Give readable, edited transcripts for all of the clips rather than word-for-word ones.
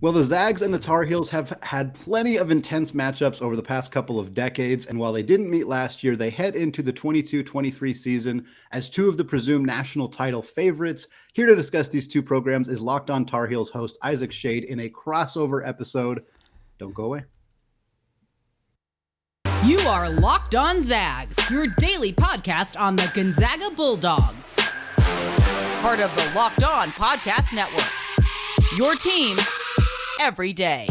Well, the Zags and the Tar Heels have had plenty of intense matchups over the past couple of decades, and while they didn't meet last year, they head into the 22-23 season as two of the presumed national title favorites. Here to discuss these two programs is Locked On Tar Heels host Isaac Shade in a crossover episode. Don't go away. You are Locked On Zags, your daily podcast on the Gonzaga Bulldogs. Part of the Locked On Podcast Network. Your team every day.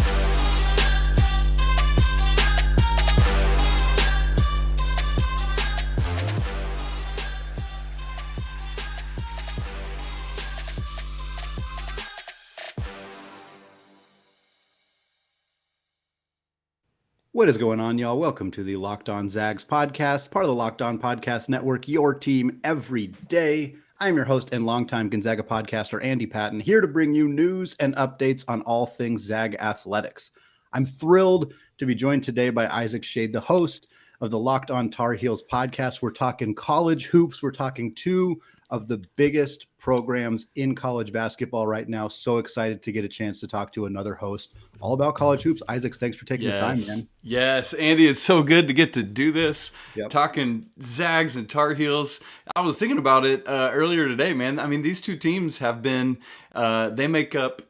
What is going on, y'all? Welcome to the Locked On Zags podcast, part of the Locked On Podcast Network, your team every day. I'm your host and longtime Gonzaga podcaster, Andy Patton, here to bring you news and updates on all things Zag athletics. I'm thrilled to be joined today by Isaac Shade, the host of the Locked On Tar Heels podcast. We're talking college hoops. We're talking two of the biggest programs in college basketball right now. So excited to get a chance to talk to another host all about college hoops. Isaac, thanks for taking the time, man. Yes, Andy, it's so good to get to do this. Yep. Talking Zags and Tar Heels. I was thinking about it earlier today, man. I mean, these two teams have been, they make up,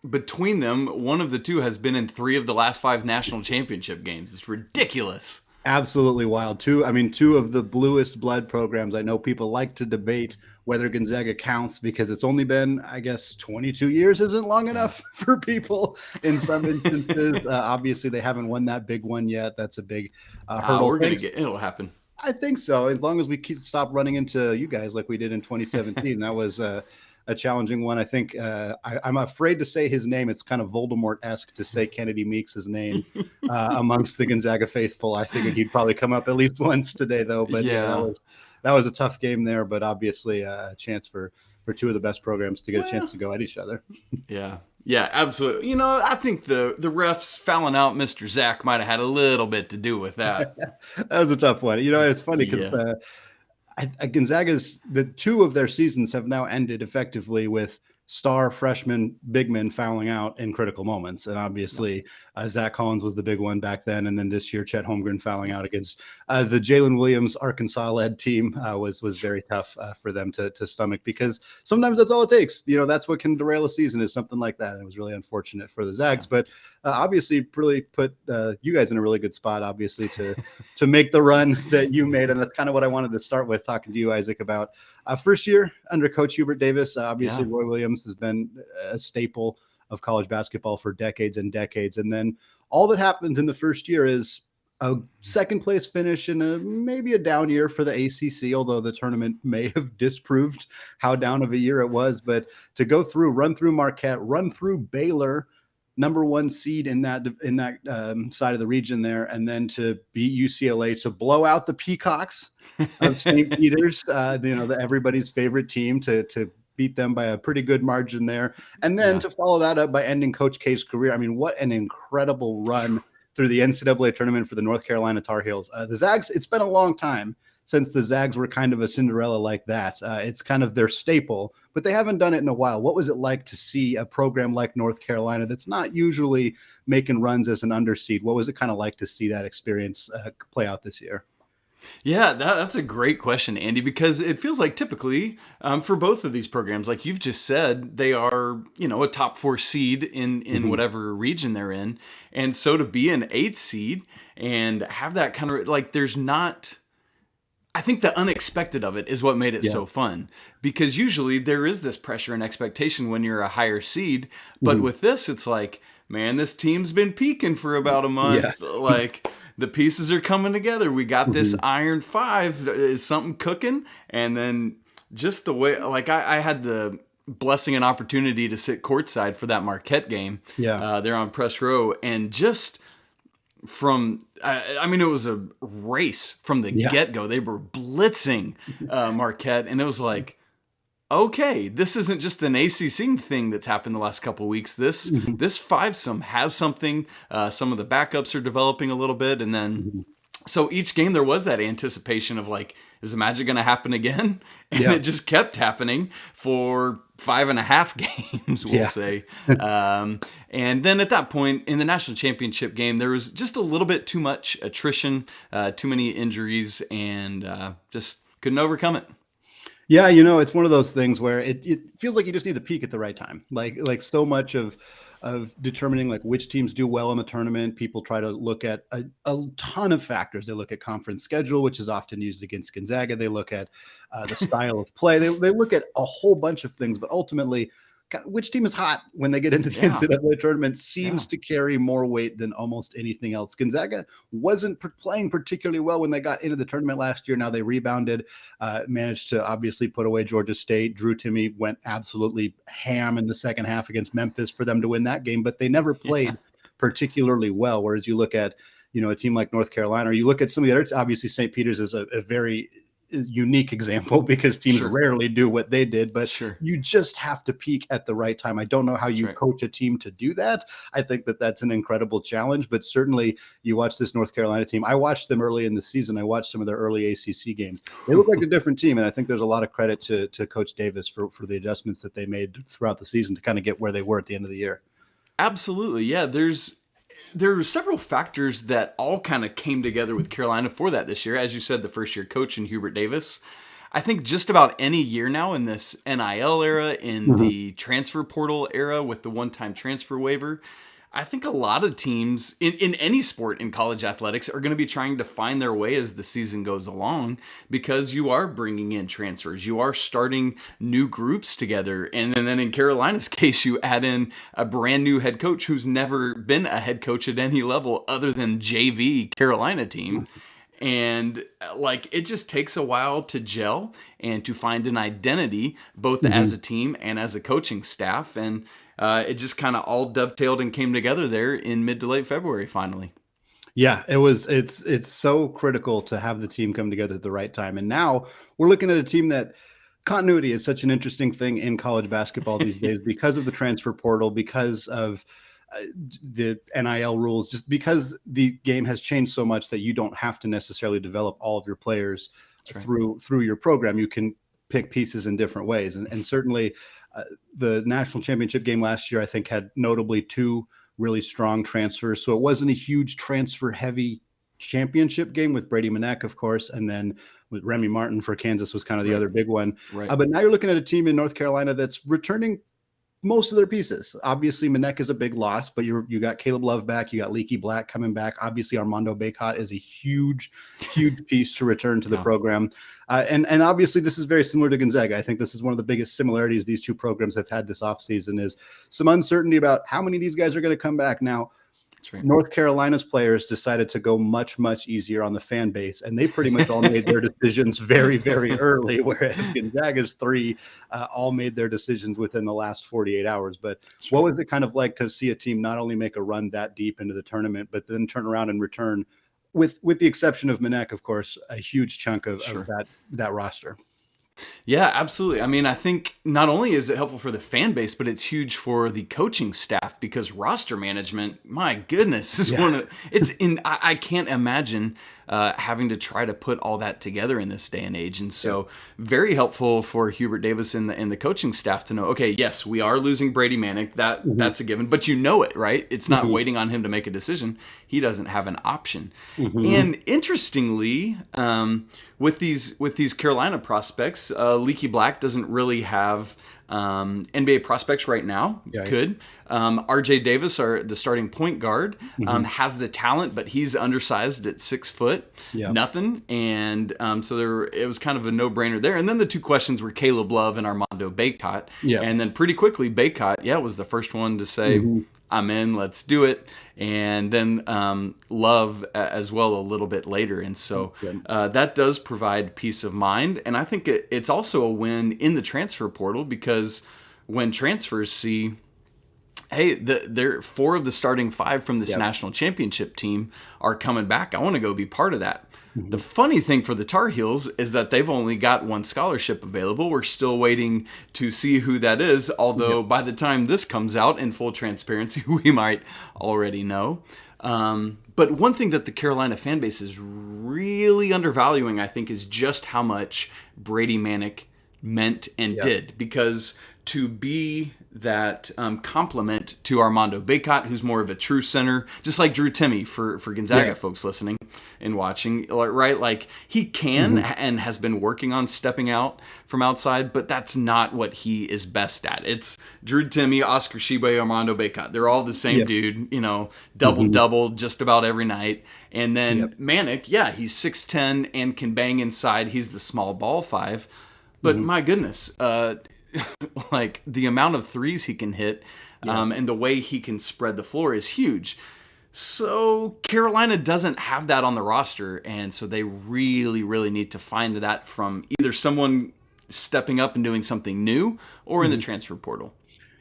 between them, one of the two has been in 3 of the last 5 national championship games. It's ridiculous. Absolutely wild. Two of the bluest blood programs. I know people like to debate whether Gonzaga counts because it's only been, I guess, 22 years isn't long enough for people in some instances. Obviously, they haven't won that big one yet. That's a big hurdle. It'll happen. I think so. As long as we stop running into you guys like we did in 2017. That was a challenging one. I think I'm afraid to say his name. It's kind of Voldemort-esque to say Kennedy Meeks' name amongst the Gonzaga faithful. I figured he'd probably come up at least once today, though. But that was a tough game there. But obviously a chance for two of the best programs to get a chance to go at each other. Yeah, absolutely. You know, I think the refs fouling out Mr. Zach might have had a little bit to do with that. That was a tough one. You know, it's funny because Gonzaga's, the 2 of their seasons have now ended effectively with star freshman big men fouling out in critical moments. And obviously Zach Collins was the big one back then. And then this year, Chet Holmgren fouling out against the Jalen Williams Arkansas led team was very tough for them to stomach, because sometimes that's all it takes. You know, that's what can derail a season, is something like that. And it was really unfortunate for the Zags, but obviously really put you guys in a really good spot, obviously, to make the run that you made. And that's kind of what I wanted to start with, talking to you, Isaac, about first year under Coach Hubert Davis. Obviously, Roy Williams has been a staple of college basketball for decades and decades. And then all that happens in the first year is a second place finish in maybe a down year for the ACC, although the tournament may have disproved how down of a year it was. But to go through, run through Marquette, run through Baylor, number 1 seed in that side of the region there, and then to beat UCLA, to blow out the Peacocks of St. Peter's, everybody's favorite team, to beat them by a pretty good margin there. And then to follow that up by ending Coach K's career. I mean, what an incredible run through the NCAA tournament for the North Carolina Tar Heels. The Zags, it's been a long time since the Zags were kind of a Cinderella like that. It's kind of their staple, but they haven't done it in a while. What was it like to see a program like North Carolina that's not usually making runs as an underseed? What was it kind of like to see that experience play out this year? Yeah, that's a great question, Andy, because it feels like typically for both of these programs, like you've just said, they are, a top 4 seed in whatever region they're in. And so to be an 8th seed and have that kind of, like, there's not, I think the unexpected of it is what made it so fun, because usually there is this pressure and expectation when you're a higher seed. But with this, it's like, man, this team's been peaking for about a month. Yeah. Like, the pieces are coming together. We got this Iron 5. Is something cooking? And then just the way, like, I had the blessing and opportunity to sit courtside for that Marquette game. Yeah. They're on press row. And just from, I mean, it was a race from the get-go. They were blitzing Marquette. And it was like, okay, this isn't just an ACC thing that's happened the last couple of weeks. This five-some has something. Some of the backups are developing a little bit, and then So each game there was that anticipation of like, is the magic going to happen again? And Yeah. it just kept happening for 5.5 games, we'll say. And then at that point in the national championship game, there was just a little bit too much attrition, too many injuries, and just couldn't overcome it. Yeah, it's one of those things where it feels like you just need to peak at the right time. Like so much of determining like which teams do well in the tournament, people try to look at a ton of factors. They look at conference schedule, which is often used against Gonzaga. They look at the style of play. They look at a whole bunch of things, but ultimately, which team is hot when they get into the NCAA tournament seems to carry more weight than almost anything else. Gonzaga wasn't playing particularly well when they got into the tournament last year. Now they rebounded, managed to obviously put away Georgia State. Drew Timme went absolutely ham in the second half against Memphis for them to win that game, but they never played particularly well. Whereas you look at, a team like North Carolina, or you look at some of the other, obviously St. Peter's is a very unique example because teams rarely do what they did, but you just have to peak at the right time. I don't know how you coach a team to do that. I think that that's an incredible challenge, but certainly you watch this North Carolina team. I watched them early in the season. I watched some of their early ACC games. They look like a different team, and I think there's a lot of credit to Coach Davis for the adjustments that they made throughout the season to kind of get where they were at the end of the year. Absolutely. Yeah, there are several factors that all kind of came together with Carolina for that this year. As you said, the first-year coach in Hubert Davis. I think just about any year now in this NIL era, in the transfer portal era with the one-time transfer waiver, I think a lot of teams in any sport in college athletics are going to be trying to find their way as the season goes along, because you are bringing in transfers. You are starting new groups together. And then in Carolina's case, you add in a brand new head coach who's never been a head coach at any level other than JV Carolina team. And like, it just takes a while to gel and to find an identity, both as a team and as a coaching staff. And it just kind of all dovetailed and came together there in mid to late February, finally. Yeah, it's so critical to have the team come together at the right time. And now we're looking at a team that continuity is such an interesting thing in college basketball these days because of the transfer portal, because of the NIL rules, just because the game has changed so much that you don't have to necessarily develop all of your players through your program. You can pick pieces in different ways. And certainly the national championship game last year, I think, had notably two really strong transfers. So it wasn't a huge transfer heavy championship game with Brady Manek, of course, and then with Remy Martin for Kansas was kind of the other big one. But now you're looking at a team in North Carolina that's returning most of their pieces. Obviously, Manek is a big loss, but you got Caleb Love back. You got Leaky Black coming back. Obviously, Armando Bacot is a huge piece to return to the program. And obviously, this is very similar to Gonzaga. I think this is one of the biggest similarities these two programs have had this offseason is some uncertainty about how many of these guys are going to come back. Now, North Carolina's players decided to go much, much easier on the fan base, and they pretty much all made their decisions very, very early, whereas Gonzaga's three all made their decisions within the last 48 hours. But what was it kind of like to see a team not only make a run that deep into the tournament, but then turn around and return, with the exception of Manek, of course, a huge chunk of that roster? Yeah, absolutely. I mean, I think not only is it helpful for the fan base, but it's huge for the coaching staff, because roster management, my goodness, is I can't imagine having to try to put all that together in this day and age. And so very helpful for Hubert Davis and the coaching staff to know, okay, yes, we are losing Brady Manek. That's a given, but you know it, right? It's not waiting on him to make a decision. He doesn't have an option. And interestingly, with these Carolina prospects, Leaky Black doesn't really have NBA prospects right now. Could. RJ Davis, the starting point guard, has the talent, but he's undersized at 6 foot. Nothing. And so it was kind of a no-brainer there. And then the two questions were Caleb Love and Armando Bacot. And then pretty quickly, Bacot, was the first one to say, I'm in, let's do it. And then Love as well a little bit later. And so that does provide peace of mind. And I think it's also a win in the transfer portal, because when transfers see hey, they're 4 of the starting 5 from this Yep. national championship team are coming back. I want to go be part of that. Mm-hmm. The funny thing for the Tar Heels is that they've only got 1 scholarship available. We're still waiting to see who that is, although by the time this comes out, in full transparency, we might already know. But one thing that the Carolina fan base is really undervaluing, I think, is just how much Brady Manick meant and did. Because to be that complement to Armando Bacot, who's more of a true center, just like Drew Timme for Gonzaga folks listening and watching, right? Like he can and has been working on stepping out from outside, but that's not what he is best at. It's Drew Timme, Oscar Tshiebwe, Armando Bacot. They're all the same dude, double just about every night. And then Manick, he's 6'10" and can bang inside. He's the small ball 5. But my goodness, like the amount of threes he can hit and the way he can spread the floor is huge. So Carolina doesn't have that on the roster, and so they really, really need to find that from either someone stepping up and doing something new or in the transfer portal.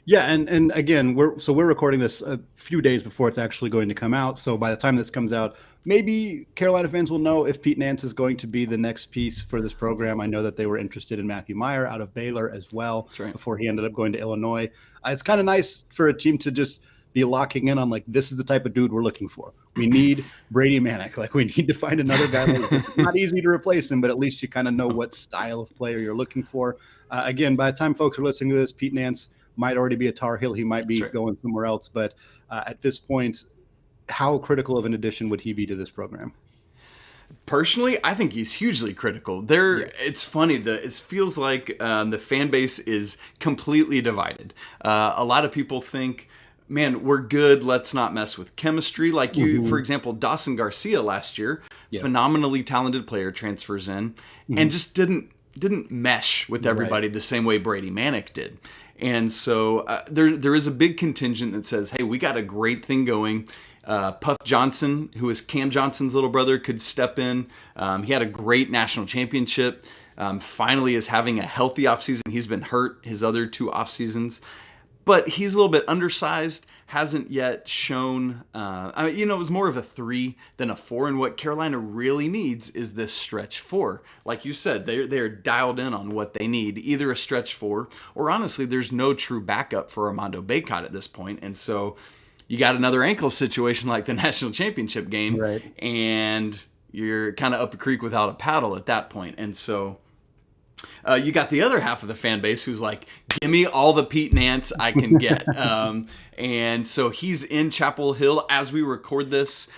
Yeah, and again, we're recording this a few days before it's actually going to come out. So by the time this comes out, maybe Carolina fans will know if Pete Nance is going to be the next piece for this program. I know that they were interested in Matthew Meyer out of Baylor as well before he ended up going to Illinois. It's kind of nice for a team to just be locking in on like, this is the type of dude we're looking for. We need Brady Manick. Like we need to find another guy. It's not easy to replace him, but at least you kind of know what style of player you're looking for. Again, by the time folks are listening to this, Pete Nance might already be a Tar Heel. He might be going somewhere else. But at this point, how critical of an addition would he be to this program? Personally, I think he's hugely critical. It's funny. It feels like the fan base is completely divided. A lot of people think, man, we're good. Let's not mess with chemistry. Like for example, Dawson Garcia last year, phenomenally talented player, transfers in and just didn't mesh with everybody the same way Brady Manick did. And so there is a big contingent that says, hey, we got a great thing going. Puff Johnson, who is Cam Johnson's little brother, could step in. He had a great national championship. Finally is having a healthy offseason. He's been hurt his other 2 off seasons. But he's a little bit undersized, hasn't yet shown, it was more of a 3 than a 4. And what Carolina really needs is this stretch 4. Like you said, they're dialed in on what they need, either a stretch 4 or honestly, there's no true backup for Armando Bacot at this point. And so you got another ankle situation like the national championship game, and you're kind of up a creek without a paddle at that point. And so you got the other half of the fan base who's like, give me all the Pete Nance I can get. And so he's in Chapel Hill as we record this.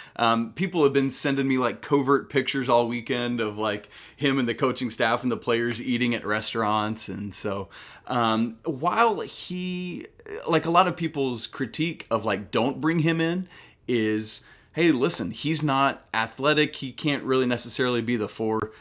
People have been sending me like covert pictures all weekend of like him and the coaching staff and the players eating at restaurants. And so while he, like a lot of people's critique of like, don't bring him in is, hey, listen, he's not athletic. He can't really necessarily be the 4.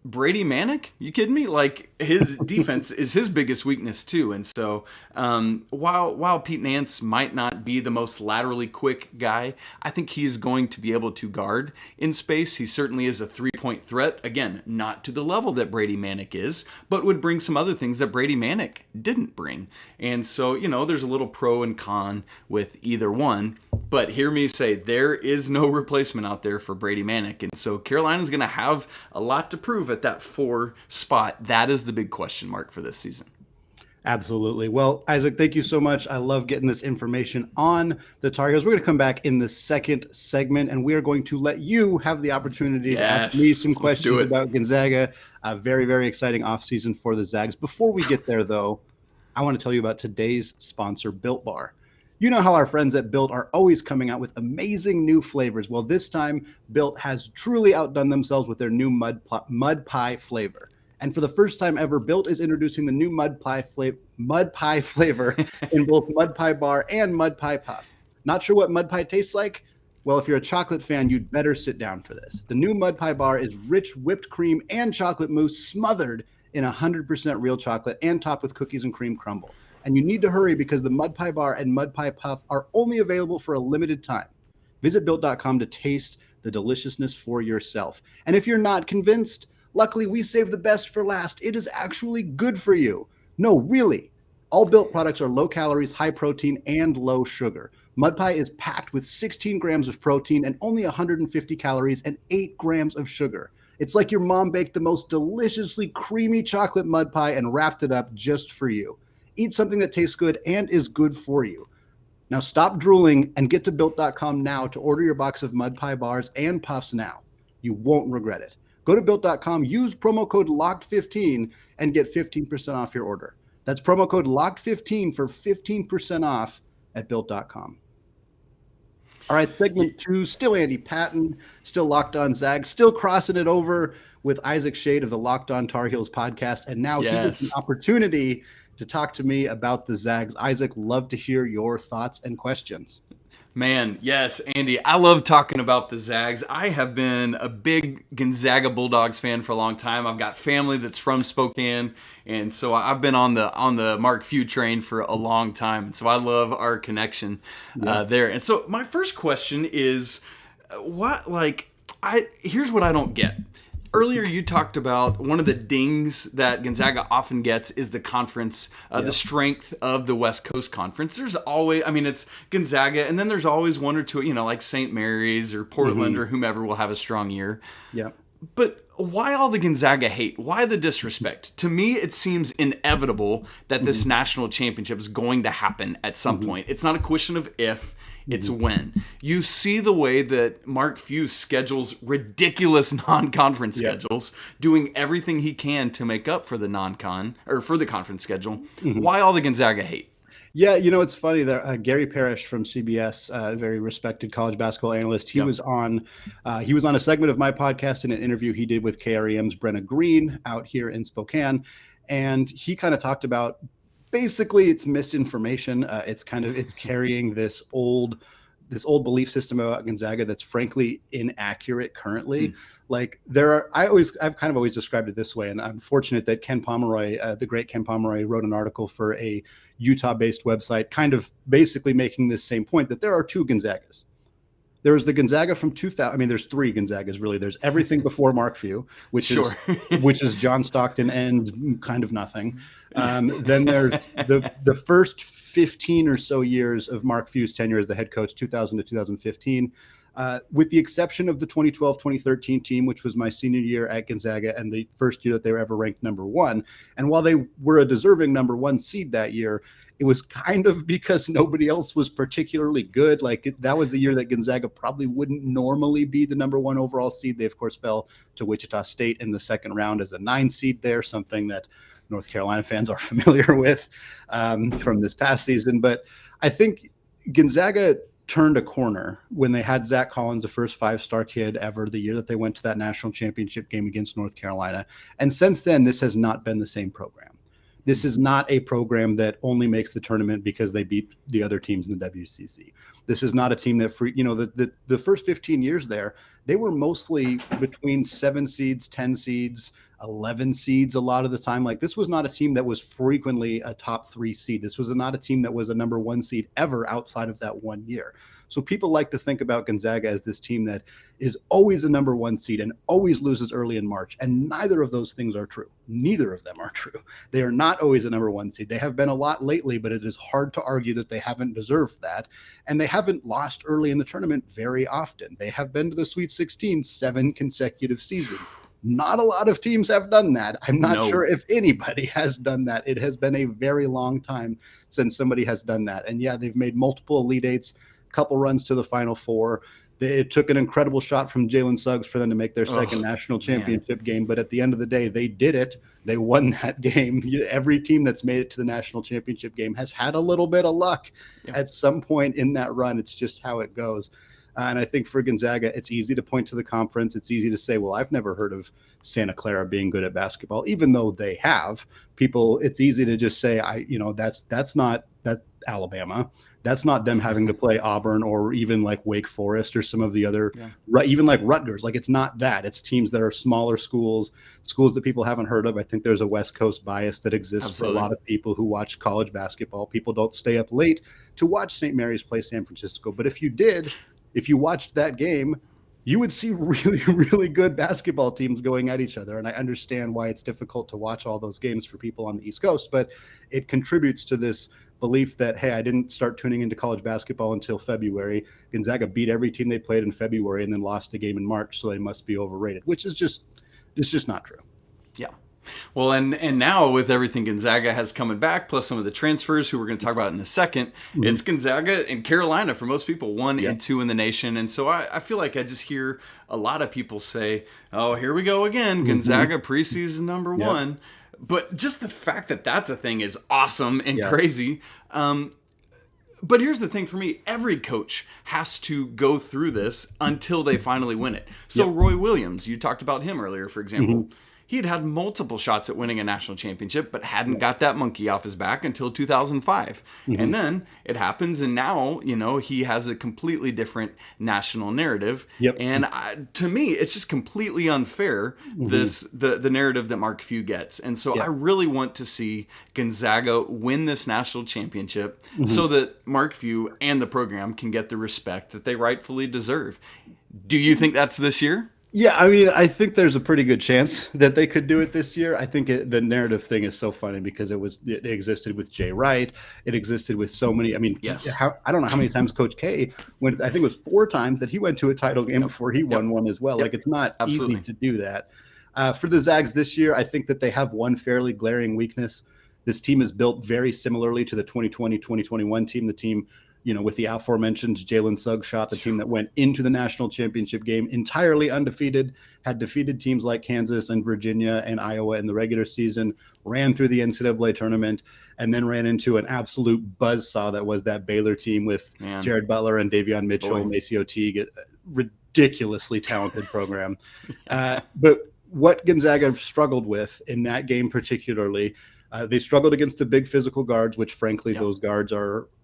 Brady Manick? You kidding me? Like his defense is his biggest weakness too. And so while Pete Nance might not be the most laterally quick guy, I think he's going to be able to guard in space. He certainly is a 3-point threat. Again, not to the level that Brady Manick is, but would bring some other things that Brady Manick didn't bring. And so, there's a little pro and con with either one. But hear me say, there is no replacement out there for Brady Manick. And so Carolina's going to have a lot to prove at that 4 spot. That is the big question mark for this season. Absolutely. Well, Isaac, thank you so much. I love getting this information on the Tar Heels. We're going to come back in the second segment, and we are going to let you have the opportunity to ask me some questions about Gonzaga. A very, very exciting offseason for the Zags. Before we get there, though, I want to tell you about today's sponsor, Built Bar. You know how our friends at Built are always coming out with amazing new flavors. Well, this time, Built has truly outdone themselves with their new mud pie flavor. And for the first time ever, Built is introducing the new mud pie flavor in both Mud Pie Bar and Mud Pie Puff. Not sure what mud pie tastes like? Well, if you're a chocolate fan, you'd better sit down for this. The new Mud Pie Bar is rich whipped cream and chocolate mousse smothered in 100% real chocolate and topped with cookies and cream crumble. And you need to hurry because the Mud Pie Bar and Mud Pie Puff are only available for a limited time. Visit Built.com to taste the deliciousness for yourself. And if you're not convinced, luckily we saved the best for last. It is actually good for you. No, really. All Built products are low calories, high protein, and low sugar. Mud Pie is packed with 16 grams of protein and only 150 calories and 8 grams of sugar. It's like your mom baked the most deliciously creamy chocolate mud pie and wrapped it up just for you. Eat something that tastes good and is good for you. Now stop drooling and get to Built.com now to order your box of Mud Pie bars and puffs now. You won't regret it. Go to Built.com, use promo code LOCKED15 and get 15% off your order. That's promo code LOCKED15 for 15% off at Built.com. All right, segment 2, still Andy Patton, still Locked On Zags, still crossing it over with Isaac Shade of the Locked On Tar Heels podcast. And now he has an opportunity to talk to me about the Zags. Isaac, love to hear your thoughts and questions. Man, yes, Andy, I love talking about the Zags. I have been a big Gonzaga Bulldogs fan for a long time. I've got family that's from Spokane, and so I've been on the Mark Few train for a long time. And so I love our connection there. And so my first question is, here's what I don't get. Earlier, you talked about one of the dings that Gonzaga often gets is the conference, the strength of the West Coast Conference. There's always, it's Gonzaga, and then there's always one or two, like St. Mary's or Portland or whomever will have a strong year. Yeah. But why all the Gonzaga hate? Why the disrespect? To me, it seems inevitable that this national championship is going to happen at some point. It's not a question of if. It's when. You see the way that Mark Few schedules ridiculous non-conference schedules, doing everything he can to make up for the non-con or for the conference schedule. Why all the Gonzaga hate? Yeah, it's funny that Gary Parrish from CBS, a very respected college basketball analyst, he was on a segment of my podcast in an interview he did with KREM's Brenna Green out here in Spokane, and he kind of talked about basically it's misinformation. It's carrying this old belief system about Gonzaga that's frankly inaccurate currently. Like I've kind of always described it this way, and I'm fortunate that Ken Pomeroy, the great Ken Pomeroy, wrote an article for a Utah-based website, kind of basically making this same point that there are two Gonzagas. There's the Gonzaga from 2000. There's three Gonzagas really. There's everything before Mark Few, which is John Stockton and kind of nothing. Then there's the first 15 or so years of Mark Few's tenure as the head coach, 2000 to 2015. With the exception of the 2012-2013 team, which was my senior year at Gonzaga and the first year that they were ever ranked number one. And while they were a deserving number one seed that year, it was kind of because nobody else was particularly good. That was the year that Gonzaga probably wouldn't normally be the number one overall seed. They, of course, fell to Wichita State in the second round as a 9 seed there, something that North Carolina fans are familiar with from this past season. But I think Gonzaga turned a corner when they had Zach Collins, the first 5-star kid ever, the year that they went to that national championship game against North Carolina. And since then, this has not been the same program. This is not a program that only makes the tournament because they beat the other teams in the WCC. This is not a team that, the first 15 years there, they were mostly between 7 seeds, 10 seeds, 11 seeds a lot of the time. This was not a team that was frequently a top 3 seed. This was not a team that was a number 1 seed ever outside of that 1 year. So people like to think about Gonzaga as this team that is always a number 1 seed and always loses early in March. And neither of those things are true. Neither of them are true. They are not always a number 1 seed. They have been a lot lately, but it is hard to argue that they haven't deserved that. And they haven't lost early in the tournament very often. They have been to the Sweet 16 7 consecutive seasons. Not a lot of teams have done that. I'm not sure if anybody has done that. It has been a very long time since somebody has done that. And yeah, they've made multiple Elite Eights, couple runs to the Final Four. It took an incredible shot from Jalen Suggs for them to make their second national championship game. But at the end of the day, they did it. They won that game. Every team that's made it to the national championship game has had a little bit of luck at some point in that run. It's just how it goes. And I think for Gonzaga, it's easy to point to the conference. It's easy to say, well, I've never heard of Santa Clara being good at basketball, even though they have. It's easy to just say, that's not Alabama. That's not them having to play Auburn or even like Wake Forest or some of the other, even like Rutgers. It's not that. It's teams that are smaller schools that people haven't heard of. I think there's a West Coast bias that exists for a lot of people who watch college basketball. People don't stay up late to watch St. Mary's play San Francisco. But if you watched that game, you would see really, really good basketball teams going at each other. And I understand why it's difficult to watch all those games for people on the East Coast, but it contributes to this belief that, hey, I didn't start tuning into college basketball until February. Gonzaga beat every team they played in February and then lost a game in March, so they must be overrated, which is just, it's just not true. Yeah. Well, and now with everything Gonzaga has coming back, plus some of the transfers who we're going to talk about in a second, it's Gonzaga and Carolina for most people, 1 and 2 in the nation. And so I feel like I just hear a lot of people say, oh, here we go again, Gonzaga preseason number 1. But just the fact that that's a thing is awesome and crazy. But here's the thing for me. Every coach has to go through this until they finally win it. So Roy Williams, you talked about him earlier, for example. He had multiple shots at winning a national championship, but hadn't got that monkey off his back until 2005. And then it happens, and now, he has a completely different national narrative. And to me, it's just completely unfair, the narrative that Mark Few gets. And so I really want to see Gonzaga win this national championship so that Mark Few and the program can get the respect that they rightfully deserve. Do you think that's this year? Yeah, I mean, I think there's a pretty good chance that they could do it this year. I think the narrative thing is so funny because it existed with Jay Wright. It existed with so many. I mean, I don't know how many times Coach K went. I think it was 4 times that he went to a title game before he won one as well. Like, it's not easy to do that. For the Zags this year, I think that they have one fairly glaring weakness. This team is built very similarly to the 2020-2021 team. The team, with the aforementioned Jalen Suggs shot, the team that went into the national championship game entirely undefeated, had defeated teams like Kansas and Virginia and Iowa in the regular season, ran through the NCAA tournament, and then ran into an absolute buzzsaw that was that Baylor team with Jared Butler and Davion Mitchell, Maceo Teague, a ridiculously talented program. But what Gonzaga struggled with in that game particularly, they struggled against the big physical guards, which frankly, those guards are –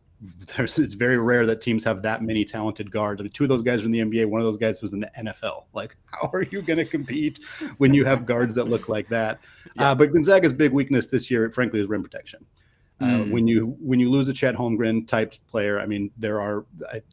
it's very rare that teams have that many talented guards. I mean, 2 of those guys are in the NBA. One of those guys was in the NFL. Like, how are you going to compete when you have guards that look like that? But Gonzaga's big weakness this year, frankly, is rim protection. When you lose a Chet Holmgren type player, I mean, there are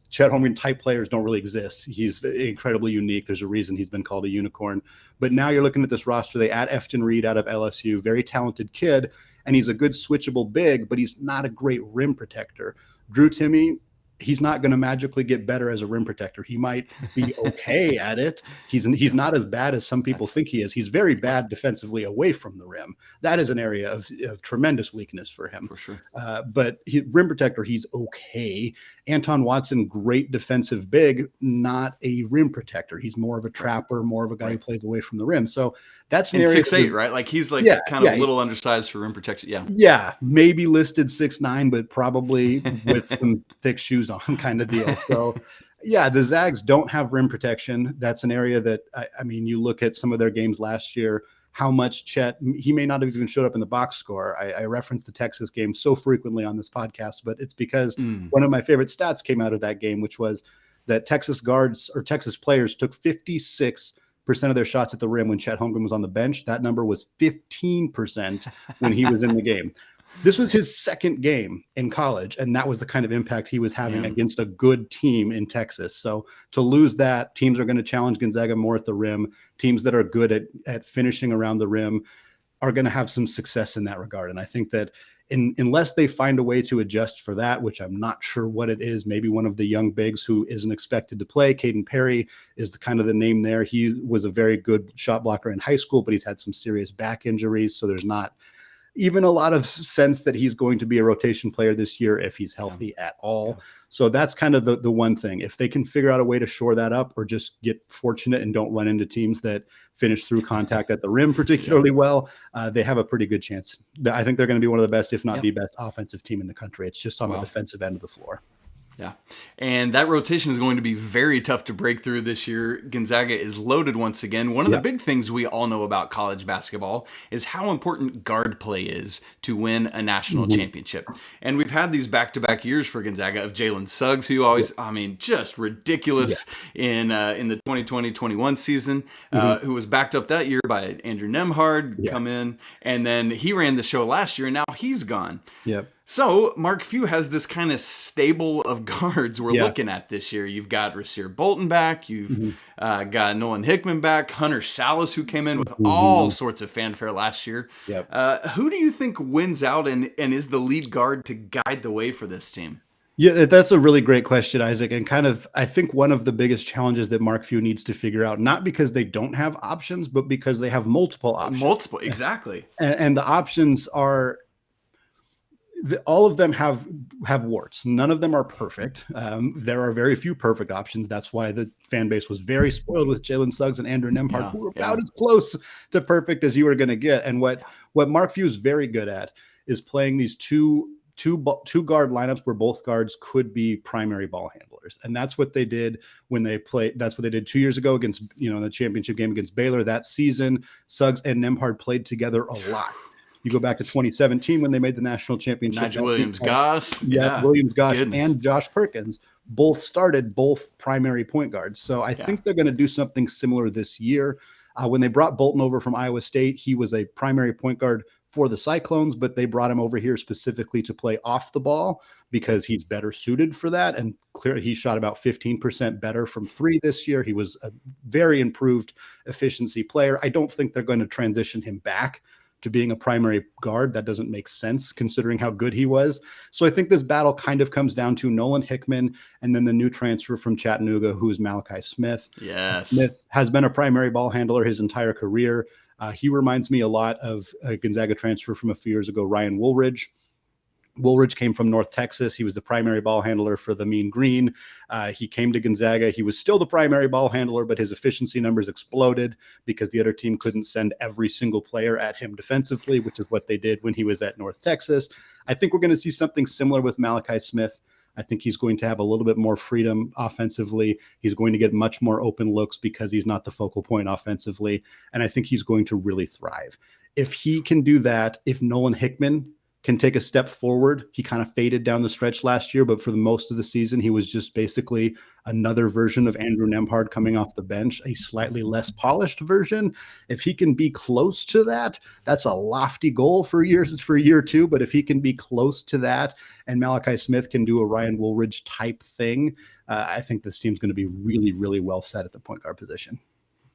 Chet Holmgren type players don't really exist. He's incredibly unique. There's a reason he's been called a unicorn. But now you're looking at this roster. They add Efton Reed out of LSU, very talented kid, and he's a good switchable big, but he's not a great rim protector. Drew Timme, he's not going to magically get better as a rim protector. He might be okay at it. He's not as bad as some people think he is. He's very bad defensively away from the rim. That is an area of tremendous weakness for him. For sure. But rim protector, he's okay. Anton Watson, great defensive big, not a rim protector. He's more of a trapper, more of a guy who plays away from the rim. So that's an area. 6'8", right? Like, he's like kind of a little undersized for rim protection. Yeah, maybe listed 6'9", but probably with some thick shoes on kind of deal. So the Zags don't have rim protection. That's an area that, I mean, you look at some of their games last year, how much Chet, he may not have even showed up in the box score. I referenced the Texas game so frequently on this podcast, but it's because one of my favorite stats came out of that game, which was that Texas guards or Texas players took 56% of their shots at the rim when Chet Holmgren was on the bench. That number was 15% when he was in the game. This was his second game in college, and that was the kind of impact he was having against a good team in Texas. So to lose that, teams are going to challenge Gonzaga more at the rim. Teams that are good at finishing around the rim are going to have some success in that regard. And I think that unless they find a way to adjust for that, which I'm not sure what it is, maybe one of the young bigs who isn't expected to play, Caden Perry is the name there. He was a very good shot blocker in high school, but he's had some serious back injuries. So there's not even a lot of sense that he's going to be a rotation player this year if he's healthy at all. So that's kind of the one thing. If they can figure out a way to shore that up or just get fortunate and don't run into teams that finish through contact at the rim particularly well, they have a pretty good chance. I think they're going to be one of the best, if not the best offensive team in the country. It's just on the defensive end of the floor. Yeah. And that rotation is going to be very tough to break through this year. Gonzaga is loaded once again. One of the big things we all know about college basketball is how important guard play is to win a national championship. And we've had these back-to-back years for Gonzaga of Jalen Suggs, who always, I mean, just ridiculous in the 2020-21 season, who was backed up that year by Andrew Nemhard, come in, and then he ran the show last year, and now he's gone. Yep. So Mark Few has this kind of stable of guards we're Yeah. looking at this year. You've got Rasir Bolton back. You've Mhm. got Nolan Hickman back. Hunter Salas, who came in with all Mhm. sorts of fanfare last year. Yep. Who do you think wins out and is the lead guard to guide the way for this team? Yeah, that's a really great question, Isaac. And kind of, I think one of the biggest challenges that Mark Few needs to figure out, not because they don't have options, but because they have multiple options. Multiple, exactly. And the options are all of them have warts. None of them are perfect. There are very few perfect options. That's why the fan base was very spoiled with Jalen Suggs and Andrew Nembhard, who were about as close to perfect as you were going to get. And what Mark Few is very good at is playing these two guard lineups where both guards could be primary ball handlers. And that's what they did when they played. That's what they did 2 years ago against, in the championship game against Baylor. That season, Suggs and Nembhard played together a lot. You go back to 2017 when they made the national championship. Nigel Williams-Goss. Williams-Goss Goodness. and Josh Perkins both started both primary point guards. So I think they're going to do something similar this year. When they brought Bolton over from Iowa State, he was a primary point guard for the Cyclones, but they brought him over here specifically to play off the ball because he's better suited for that. And clearly he shot about 15% better from three this year. He was a very improved efficiency player. I don't think they're going to transition him back to being a primary guard. That doesn't make sense considering how good he was. So I think this battle kind of comes down to Nolan Hickman and then the new transfer from Chattanooga, who is Malachi Smith. Yes. Smith has been a primary ball handler his entire career. He reminds me a lot of a Gonzaga transfer from a few years ago, Ryan Woolridge. Woolridge came from North Texas. He was the primary ball handler for the Mean Green. He came to Gonzaga. He was still the primary ball handler, but his efficiency numbers exploded because the other team couldn't send every single player at him defensively, which is what they did when he was at North Texas. I think we're going to see something similar with Malachi Smith. I think he's going to have a little bit more freedom offensively. He's going to get much more open looks because he's not the focal point offensively. And I think he's going to really thrive. If he can do that, if Nolan Hickman can take a step forward. He kind of faded down the stretch last year, but for the most of the season, he was just basically another version of Andrew Nembhard coming off the bench, a slightly less polished version. If he can be close to that, that's a lofty goal for year two. But if he can be close to that and Malachi Smith can do a Ryan Woolridge type thing, I think this team's going to be really, really well set at the point guard position.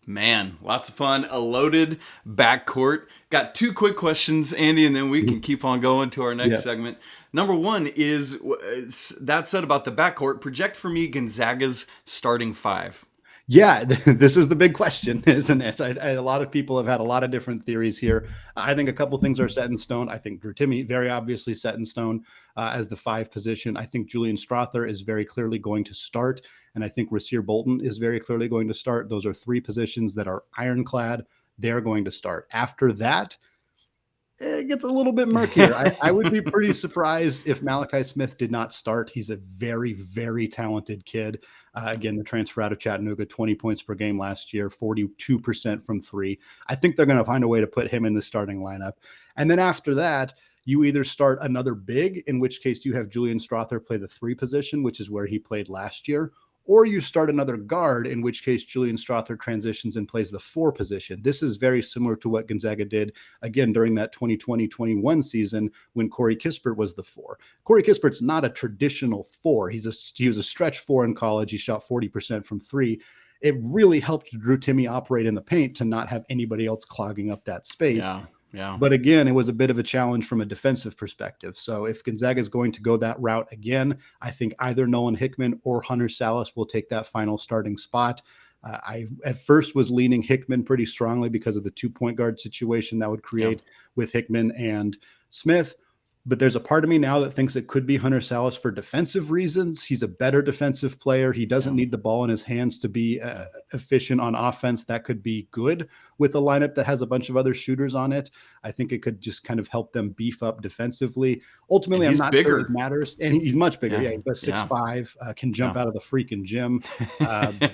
Man, lots of fun. A loaded backcourt. Got two quick questions, Andy, and then we can keep on going to our next segment. Number one is, that said about the backcourt, project for me Gonzaga's starting five. Yeah, this is the big question, isn't it? A lot of people have had a lot of different theories here. I think a couple things are set in stone. I think Drew Timme, very obviously set in stone as the five position. I think Julian Strother is very clearly going to start. And I think Rasir Bolton is very clearly going to start. Those are three positions that are ironclad. They're going to start. After that, it gets a little bit murkier. I would be pretty surprised if Malachi Smith did not start. He's a very, very talented kid. Again, the transfer out of Chattanooga, 20 points per game last year, 42% from three. I think they're going to find a way to put him in the starting lineup. And then after that, you either start another big, in which case you have Julian Strother play the three position, which is where he played last year, or you start another guard, in which case Julian Strother transitions and plays the four position. This is very similar to what Gonzaga did, again, during that 2020-21 season when Corey Kispert was the four. Corey Kispert's not a traditional four. He was a stretch four in college. He shot 40% from three. It really helped Drew Timme operate in the paint to not have anybody else clogging up that space. Yeah. But again, it was a bit of a challenge from a defensive perspective. So if Gonzaga is going to go that route again, I think either Nolan Hickman or Hunter Salas will take that final starting spot. I at first was leaning Hickman pretty strongly because of the 2-point guard situation that would create with Hickman and Smith. But there's a part of me now that thinks it could be Hunter Salas for defensive reasons. He's a better defensive player. He doesn't need the ball in his hands to be efficient on offense. That could be good with a lineup that has a bunch of other shooters on it. I think it could just kind of help them beef up defensively. Ultimately, I'm not sure it matters. And he's much bigger. Yeah, he's 6'5", can jump out of the freaking gym.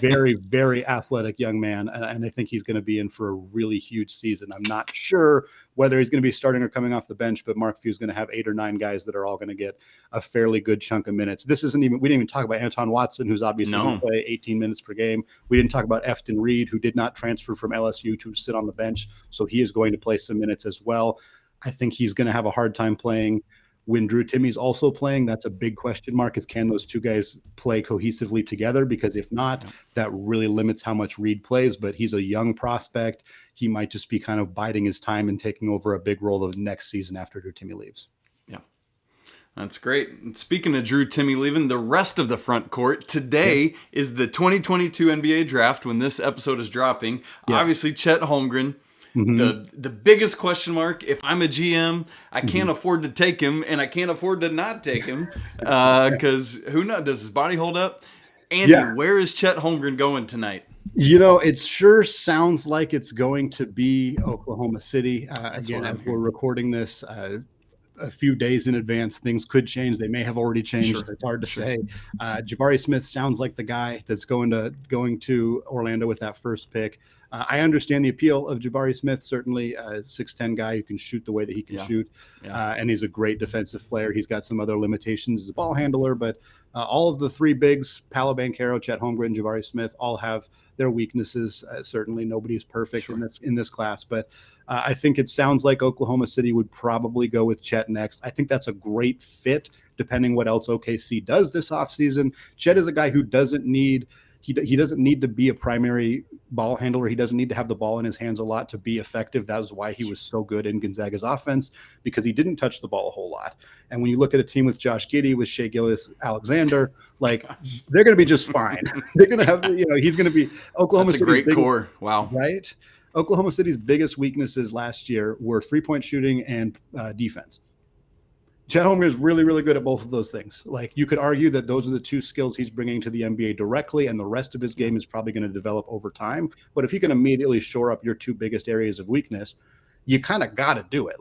Very, very athletic young man. And I think he's going to be in for a really huge season. I'm not sure whether he's going to be starting or coming off the bench, but Mark Few is going to have 8 or 9 guys that are all going to get a fairly good chunk of minutes. We didn't even talk about Anton Watson, who's obviously going to play 18 minutes per game. We didn't talk about Efton Reed, who did not transfer from LSU to sit on the bench. So he is going to play some minutes as well. I think he's going to have a hard time playing When Drew Timme's also playing, that's a big question mark, is can those two guys play cohesively together? Because if not, that really limits how much Reed plays. But he's a young prospect. He might just be kind of biding his time and taking over a big role the next season after Drew Timme leaves. Yeah. That's great. And speaking of Drew Timme leaving, the rest of the front court, today is the 2022 NBA draft when this episode is dropping. Obviously, Chet Holmgren. The biggest question mark, if I'm a GM, I can't afford to take him, and I can't afford to not take him, because who knows, does his body hold up? Andy, where is Chet Holmgren going tonight? It sure sounds like it's going to be Oklahoma City. Again, as we're recording this a few days in advance, things could change. They may have already changed. It's hard to say. Jabari Smith sounds like the guy that's going to Orlando with that first pick. I understand the appeal of Jabari Smith, certainly a 6'10" guy who can shoot the way that he can shoot. And he's a great defensive player. He's got some other limitations as a ball handler, but all of the three bigs, Paolo Banchero, Chet Holmgren, Jabari Smith, all have their weaknesses. Certainly nobody is perfect in this class, but I think it sounds like Oklahoma City would probably go with Chet next. I think that's a great fit, depending what else OKC does this offseason. Chet is a guy who doesn't need to be a primary ball handler. He doesn't need to have the ball in his hands a lot to be effective. That was why he was so good in Gonzaga's offense, because he didn't touch the ball a whole lot. And when you look at a team with Josh Giddey, with Shea Gilgeous-Alexander, like, they're going to be just fine. They're going to have, he's going to be Oklahoma City. That's a great core. Wow. Right? Oklahoma City's biggest weaknesses last year were three-point shooting and defense. Chet Holmgren is really, really good at both of those things. Like, you could argue that those are the two skills he's bringing to the NBA directly, and the rest of his game is probably going to develop over time. But if you can immediately shore up your two biggest areas of weakness, you kind of got to do it.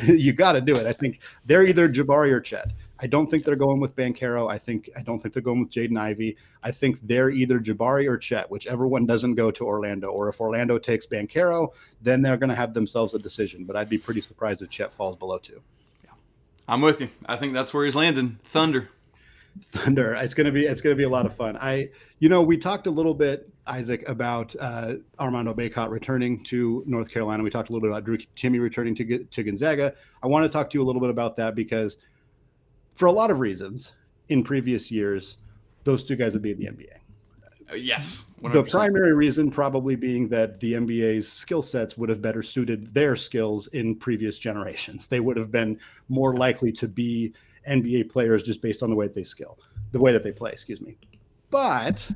You got to do it. I think they're either Jabari or Chet. I don't think they're going with Banchero. I don't think they're going with Jaden Ivey. I think they're either Jabari or Chet, whichever one doesn't go to Orlando. Or if Orlando takes Banchero, then they're going to have themselves a decision. But I'd be pretty surprised if Chet falls below 2. I'm with you. I think that's where he's landing. Thunder. It's gonna be a lot of fun. We talked a little bit, Isaac, about Armando Bacot returning to North Carolina. We talked a little bit about Drew Timme returning to Gonzaga. I want to talk to you a little bit about that, because for a lot of reasons in previous years, those two guys would be in the NBA. Yes. 100%. The primary reason probably being that the NBA's skill sets would have better suited their skills in previous generations. They would have been more likely to be NBA players just based on the way that they play, excuse me. But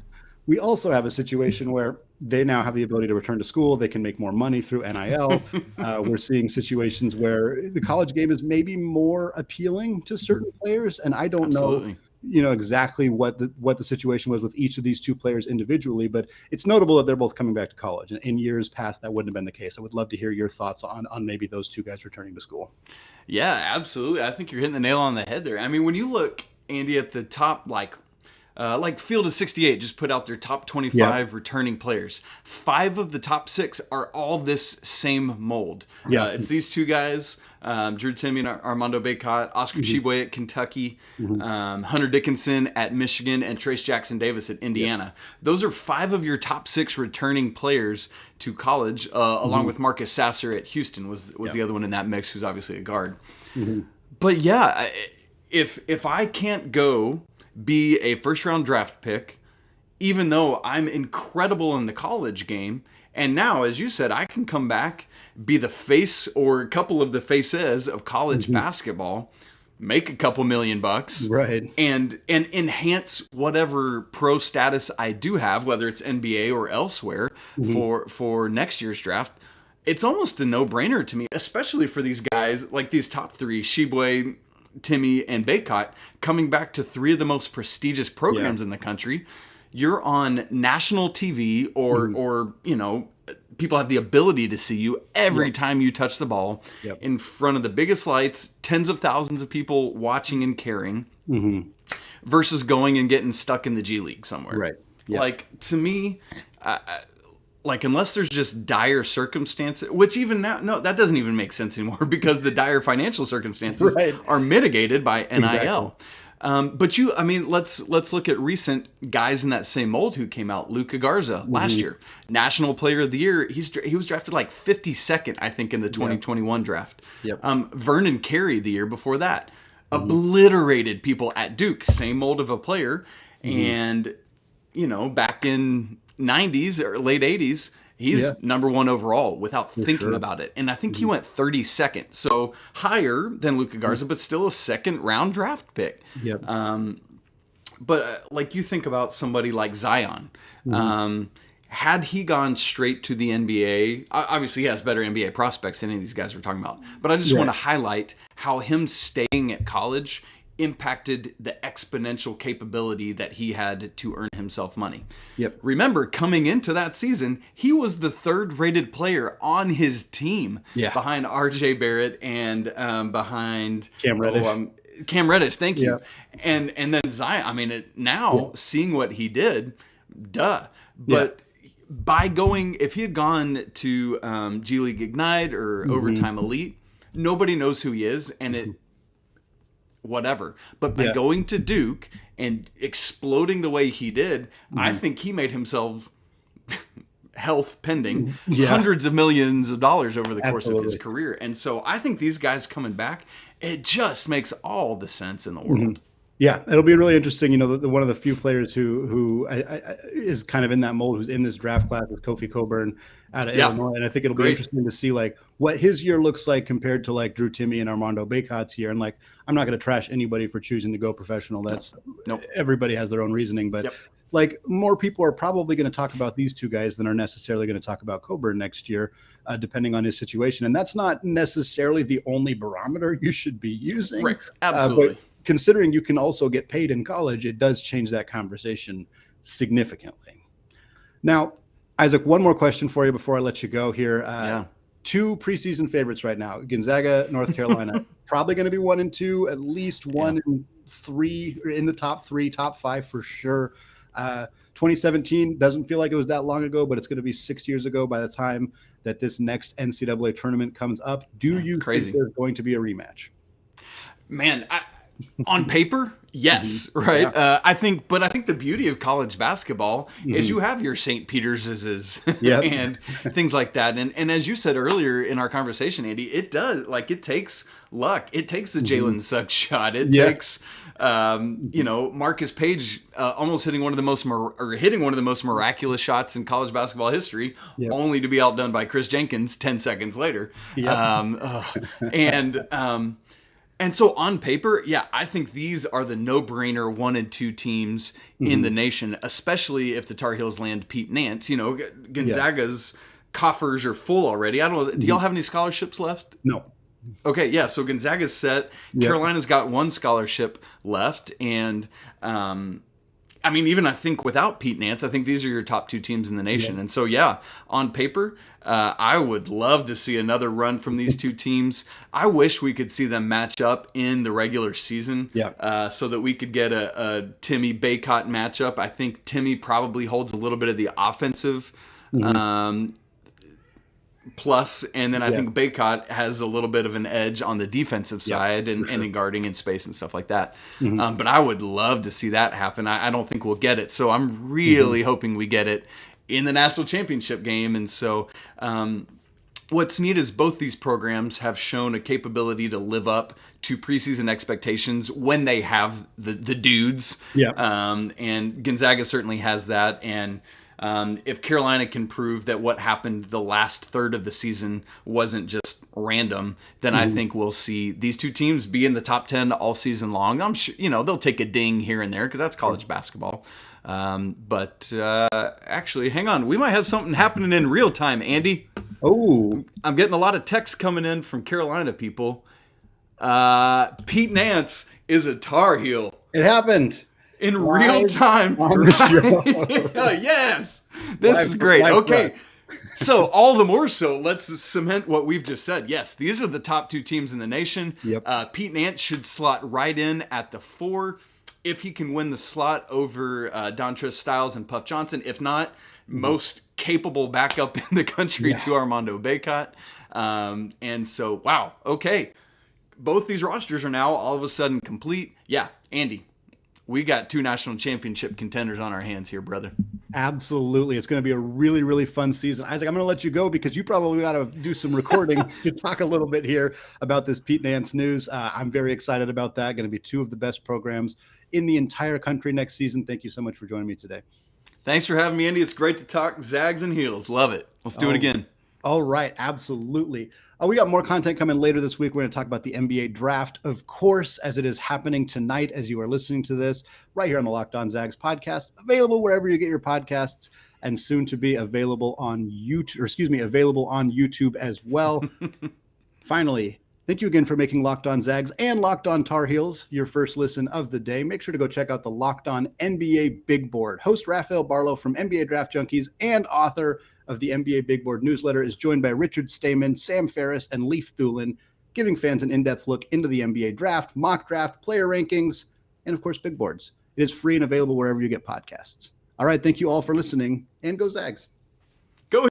we also have a situation where they now have the ability to return to school. They can make more money through NIL. We're seeing situations where the college game is maybe more appealing to certain players. And I don't know exactly what the situation was with each of these two players individually, but it's notable that they're both coming back to college. And in years past, that wouldn't have been the case. I would love to hear your thoughts on maybe those two guys returning to school. Yeah, absolutely. I think you're hitting the nail on the head there. I mean, when you look, Andy, at the top, like Field of 68 just put out their top 25 returning players. 5 of the top 6 are all this same mold. It's these two guys, Drew Timme and Armando Bacot, Oscar Tshiebwe at Kentucky, Hunter Dickinson at Michigan, and Trace Jackson Davis at Indiana. Those are 5 of your top 6 returning players to college, along with Marcus Sasser at Houston was the other one in that mix, who's obviously a guard. But yeah, if I can't go be a first-round draft pick, even though I'm incredible in the college game, and now, as you said, I can come back, be the face or a couple of the faces of college basketball, make a couple $1 million, right, and enhance whatever pro status I do have, whether it's NBA or elsewhere, for next year's draft. It's almost a no-brainer to me, especially for these guys, like these top 3, Tshiebwe, Timme, and Bacot, coming back to 3 of the most prestigious programs in the country. You're on national TV, or people have the ability to see you every time you touch the ball in front of the biggest lights, tens of thousands of people watching and caring, versus going and getting stuck in the G League somewhere. Right. Like, to me, unless there's just dire circumstances, which even now, no, that doesn't even make sense anymore, because the dire financial circumstances are mitigated by NIL. Exactly. Let's look at recent guys in that same mold who came out. Luka Garza last year, National Player of the Year. He was drafted like 52nd, I think, in the 2021 draft. Vernon Carey the year before that. obliterated people at Duke, same mold of a player. And, back in 90s or late 80s, he's number one overall without thinking about it. And I think he went 32nd. So higher than Luka Garza, but still a second round draft pick. Yep. But like you think about somebody like Zion, had he gone straight to the NBA, obviously he has better NBA prospects than any of these guys we're talking about. But I just want to highlight how him staying at college impacted the exponential capability that he had to earn himself money. Yep. Remember, coming into that season, he was the third-rated player on his team behind R.J. Barrett and behind Cam Reddish. Cam Reddish, thank you. And then Zion, I mean, seeing what he did, But by going, if he had gone to G League Ignite or Overtime Elite, nobody knows who he is, and whatever. But by going to Duke and exploding the way he did, I think he made himself health pending hundreds of millions of dollars over the course of his career. And so I think these guys coming back, it just makes all the sense in the world. Yeah, it'll be really interesting. One of the few players who is kind of in that mold, who's in this draft class, is Kofi Cockburn out of Illinois, and I think it'll be interesting to see what his year looks like compared to Drew Timme and Armando Bacot's year. And I'm not going to trash anybody for choosing to go professional. That's everybody has their own reasoning, but more people are probably going to talk about these two guys than are necessarily going to talk about Cockburn next year, depending on his situation. And that's not necessarily the only barometer you should be using. Right, absolutely. But considering you can also get paid in college, it does change that conversation significantly. Now, Isaac, one more question for you before I let you go here. Two preseason favorites right now: Gonzaga, North Carolina. Probably going to be 1 and 2, at least 1 and 3, or in the top 3, top 5 for sure. 2017 doesn't feel like it was that long ago, but it's going to be 6 years ago by the time that this next NCAA tournament comes up. Do you think there's going to be a rematch? Man, on paper, yes, right. Yeah. I think the beauty of college basketball is you have your St. Peters's and things like that. And as you said earlier in our conversation, Andy, it does it takes luck. It takes the Jalen Suggs shot. It takes Marcus Page almost hitting one of the most miraculous shots in college basketball history, only to be outdone by Chris Jenkins 10 seconds later. And so on paper, I think these are the no-brainer 1 and 2 teams in the nation, especially if the Tar Heels land Pete Nance. Gonzaga's coffers are full already. I don't know. Do y'all have any scholarships left? No. Okay, so Gonzaga's set. Carolina's got 1 scholarship left. And, I think without Pete Nance, I think these are your top 2 teams in the nation. And so, on paper, I would love to see another run from these 2 teams. I wish we could see them match up in the regular season so that we could get a Timme Bacot matchup. I think Timme probably holds a little bit of the offensive plus, and then I think Bacot has a little bit of an edge on the defensive side and in guarding in space and stuff like that. But I would love to see that happen. I don't think we'll get it. So I'm really hoping we get it in the national championship game. And so what's neat is both these programs have shown a capability to live up to preseason expectations when they have the dudes. And Gonzaga certainly has that. And if Carolina can prove that what happened the last third of the season wasn't just random, then I think we'll see these 2 teams be in the top 10 all season long. I'm sure, they'll take a ding here and there because that's college basketball. But actually, hang on. We might have something happening in real time, Andy. Oh, I'm getting a lot of texts coming in from Carolina people. Pete Nance is a Tar Heel. It happened. In real time. Yes. This is great. Okay. So all the more so, let's cement what we've just said. Yes, these are the top 2 teams in the nation. Pete Nance should slot right in at the 4 if he can win the slot over Dontrez Styles and Puff Johnson. If not, most capable backup in the country to Armando Bacot. And so, wow. Okay. Both these rosters are now all of a sudden complete. Yeah, Andy. We got 2 national championship contenders on our hands here, brother. Absolutely. It's going to be a really, really fun season. Isaac, I'm going to let you go because you probably got to do some recording to talk a little bit here about this Pete Nance news. I'm very excited about that. Going to be two of the best programs in the entire country next season. Thank you so much for joining me today. Thanks for having me, Andy. It's great to talk Zags and Heels. Love it. Let's do it again. All right. Absolutely. We got more content coming later this week. We're going to talk about the NBA draft, of course, as it is happening tonight as you are listening to this right here on the Locked On Zags podcast, available wherever you get your podcasts and soon to be available on YouTube as well. Finally, thank you again for making Locked On Zags and Locked On Tar Heels your first listen of the day. Make sure to go check out the Locked On NBA Big Board. Host Raphael Barlow from NBA Draft Junkies and author of the NBA Big Board newsletter is joined by Richard Stamen, Sam Ferris, and Leif Thulin, giving fans an in-depth look into the NBA draft, mock draft, player rankings, and of course, big boards. It is free and available wherever you get podcasts. All right, thank you all for listening, and go Zags.